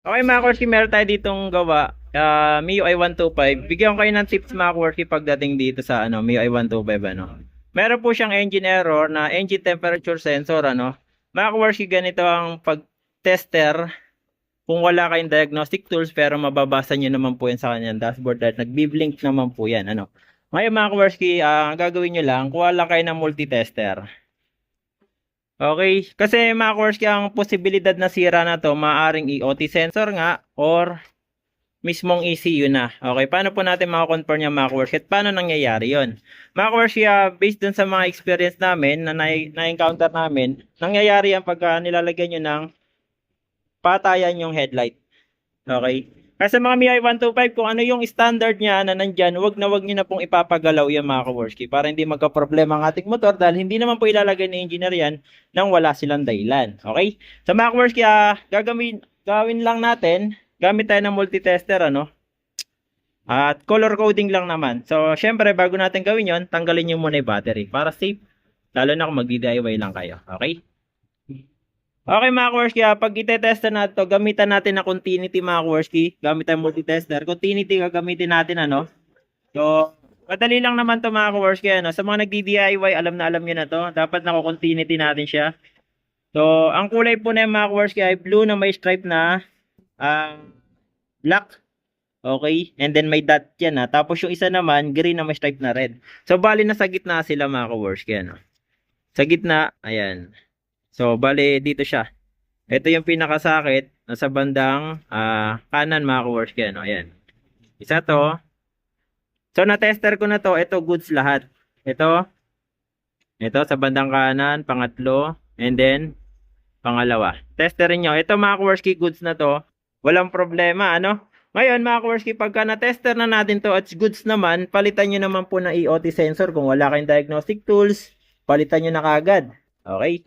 Okay mga Korski, meron tayo ditong gawa. MIUI 125. Bigyan ko kayo ng tips mga Korski pagdating dito sa MIUI 125 Meron po siyang engine error na engine temperature sensor Mga Korski, ganito ang pag-tester kung wala kayong diagnostic tools pero mababasa nyo naman po yan sa kanyang dashboard at nagbi-blink naman po yan Ngayon mga Korski, ang gagawin nyo lang, kuha lang kayo ng multitester. Okay, kasi mga Korski, ang posibilidad na sira na to, maaring EOT sensor nga or mismong ECU na. Okay, paano po natin makakonfirm yung mga Korski at paano nangyayari yon? Mga Korski, based dun sa mga experience namin na-encounter namin, nangyayari yan pagka nilalagyan nyo ng patayan yung headlight. Okay? Kasi sa mga MIUI 125, kung ano yung standard niya na nandyan, wag nyo na pong ipapagalaw yan mga Kaworski para hindi magka-problema ang ating motor dahil hindi naman po ilalagay ng engineer yan nang wala silang dahilan. Okay? Sa mga Kaworski, gawin lang natin, gamit tayo ng multitester, At color coding lang naman. So, syempre, bago natin gawin yon, tanggalin nyo muna yung battery para safe. Lalo na kung mag-DIY lang kayo. Okay? Okay mga Kaworski, pag itetesta na ito, gamitan natin na continuity mga Kaworski. Gamit tayong multitester. Continuity gagamitin natin So, madali lang naman to mga Kaworski Sa mga nagdi-DIY, alam nyo na to. Dapat nako-continuity natin siya. So, ang kulay po na yung mga Kaworski ay blue na may stripe na black. Okay? And then may dot yan Tapos yung isa naman, green na may stripe na red. So, bali na sa gitna sila mga Kaworski Sa gitna, ayan. So, bali dito siya. Ito yung pinakasakit nasa bandang kanan mga Kaworski Ayan. Isa to. So, na-tester ko na to. Ito, goods lahat. Ito sa bandang kanan, pangatlo, and then, pangalawa. Testerin nyo. Ito mga Kaworski, goods na to. Walang problema, Ngayon mga Kaworski, pagka na-tester na natin to at goods naman, palitan nyo naman po ng EOT sensor. Kung wala kayong diagnostic tools, palitan nyo na kagad. Okay?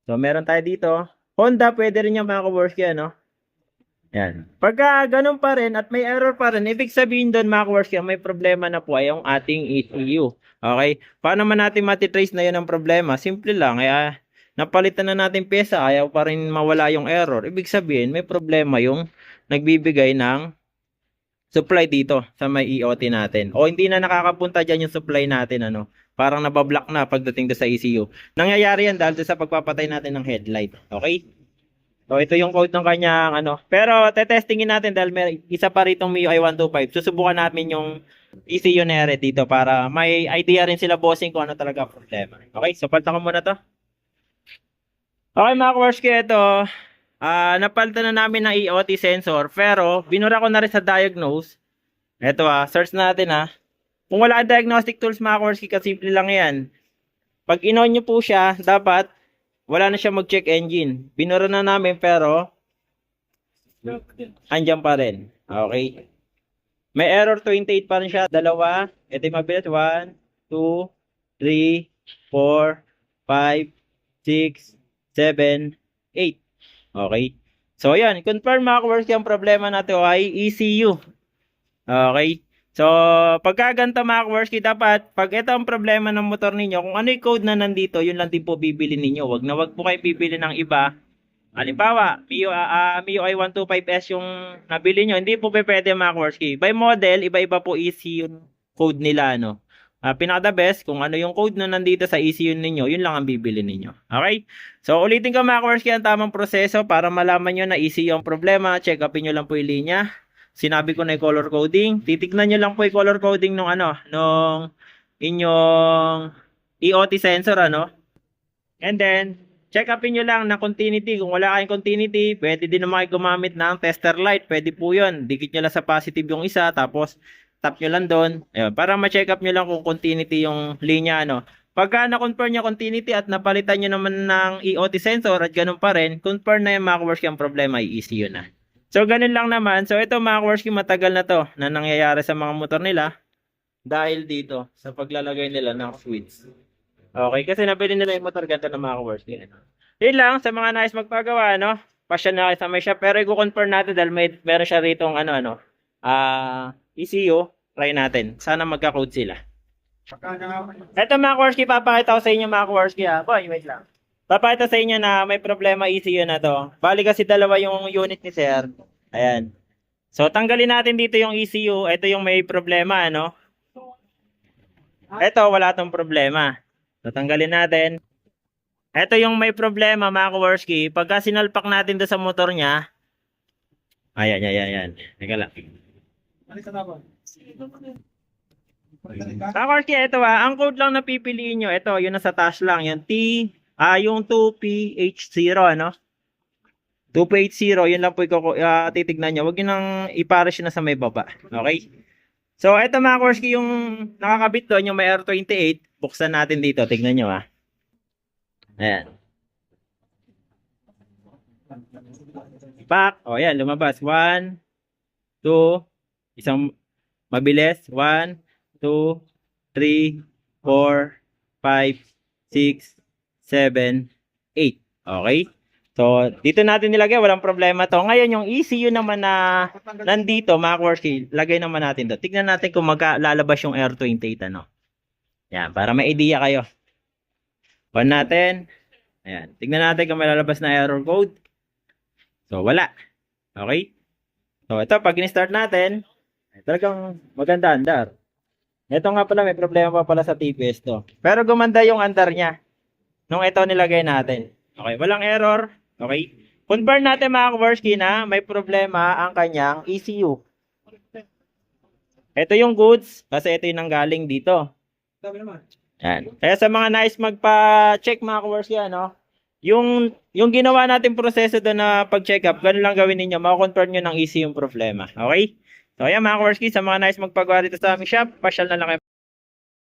So, meron tayo dito. Honda, pwede rin yung mga Kaworski, Yan. Pagka ganun pa rin at may error pa rin, ibig sabihin doon mga Kaworski, may problema na po ay yung ating ECU. Okay? Paano man natin matitrace na yun ang problema? Simple lang. Napalitan na natin pyesa, ayaw pa rin mawala yung error. Ibig sabihin, may problema yung nagbibigay ng supply dito sa may EOT natin. O hindi na nakakapunta dyan yung supply natin, Parang nabablock na pagdating do sa ECU. Nangyayari yan dahil sa pagpapatay natin ng headlight. Okay? So, ito yung code ng kanyang Pero, tetestingin natin dahil may isa pa ritong MIUI 125. Susubukan namin yung ECU nere dito para may idea rin sila bossing kung ano talaga problema. Okay? So, palta ko muna to. Okay mga Kaworski, ito. Napalitan na namin ng EOT sensor. Pero, binura ko na rin sa diagnose. Ito search natin Kung wala kang diagnostic tools mga Kaworski, kasimple lang yan. Pag in-on nyo po siya, dapat wala na siya mag-check engine. Binura na namin pero andyan pa rin. Okay. May error 28 pa rin siya. Dalawa. Ito yung mabilis. 1, 2, 3, 4, 5, 6, 7, 8. Okay. So, yan. Confirm mga Kaworski, ang problema natin ay ECU. Okay. So, pagka ganito mga Kaworski, dapat pag ito ang problema ng motor ninyo, kung ano yung code na nandito, yun lang din po bibili ninyo. Wag po kayo bibili ng iba. Halimbawa, MIUI 125S yung nabili nyo, hindi po pwede mga Kaworski. By model, iba-iba po ECU code nila, pinaka the best, kung ano yung code na nandito sa ECU ninyo, yun lang ang bibili ninyo. Okay? So, ulitin ko mga Kaworski ang tamang proseso para malaman nyo na ECU ang problema. Check upin nyo lang po yung linya. Sinabi ko na yung color coding. Titignan nyo lang po yung color coding nung nung inyong EOT sensor, And then, check upin nyo lang na continuity. Kung wala kayong continuity, pwede din naman kayo gumamit ng tester light. Pwede po yun. Dikit nyo lang sa positive yung isa, tapos tap nyo lang doon. Ayun, para ma-check up nyo lang kung continuity yung linya, Pagka na-confirm nyo continuity at napalitan nyo naman ng EOT sensor at ganun pa rin, confirm na yung mga Kaworski ang problema ay ECU na. So, ganun lang naman. So, ito mga Kaworski, matagal na to na nangyayari sa mga motor nila dahil dito sa paglalagay nila ng switch. Okay, kasi nabili nila yung motor ganito ng mga Kaworski. Yun lang, sa mga nais magpagawa, pasya na kayo sa may shop. Pero i-confirm natin dahil meron siya rito ECU. Try natin. Sana magka-code sila. Ito mga Kaworski, papakita ko sa inyo mga Kaworski. Boy, wait lang. papakita sa inyo na may problema ECU na to. Bali kasi dalawa yung unit ni Sir. Ayan. So, tanggalin natin dito yung ECU. Ito yung may problema, ano? Ito, wala tong problema. So, tanggalin natin. Ito yung may problema, mga Kaworski. Pagka sinalpak natin doon sa motor niya, ayan. Teka lang. Kaworski, ito ang code lang na pipiliin nyo. Ito, yun nasa taas lang. Yung 2PH0, ano? 2PH0, yun lang po titignan nyo. Huwag yun nang iparish na sa may baba. Okay? So, ito mga Kaworski, yung nakakabit doon, yung may R28. Buksan natin dito. Tignan nyo, Ayan. Pak. O, yan. Lumabas. 1, 2. Isang mabilis. 1, 2, 3, 4, 5, 6, 7, 8. Okay? So, dito natin nilagay. Walang problema to. Ngayon, yung ECU naman na nandito, mga Kaworski, lagay naman natin doon. Tignan natin kung lalabas yung R28, ano. Yan. Para may idea kayo. On natin. Ayan. Tignan natin kung may lalabas na error code. So, wala. Okay? So, ito, pag in-start natin, talagang maganda andar. Ito nga pala, may problema pa pala sa TPS to. Pero gumanda yung andar niya. Nung ito nilagay natin. Okay, walang error. Okay? Confirm natin mga Kaworski na may problema ang kanyang ECU. Ito yung goods, kasi ito yung nanggaling dito. Yan. Kaya sa mga nais magpa-check mga Kaworski, ano, yung ginawa natin proseso doon na pag-check up, ganun lang gawin ninyo, makakonfirm nyo ng easy yung problema. Okay? So, ayan mga Kaworski, sa mga nais magpagawa dito sa aming shop, pasyal na lang kayo.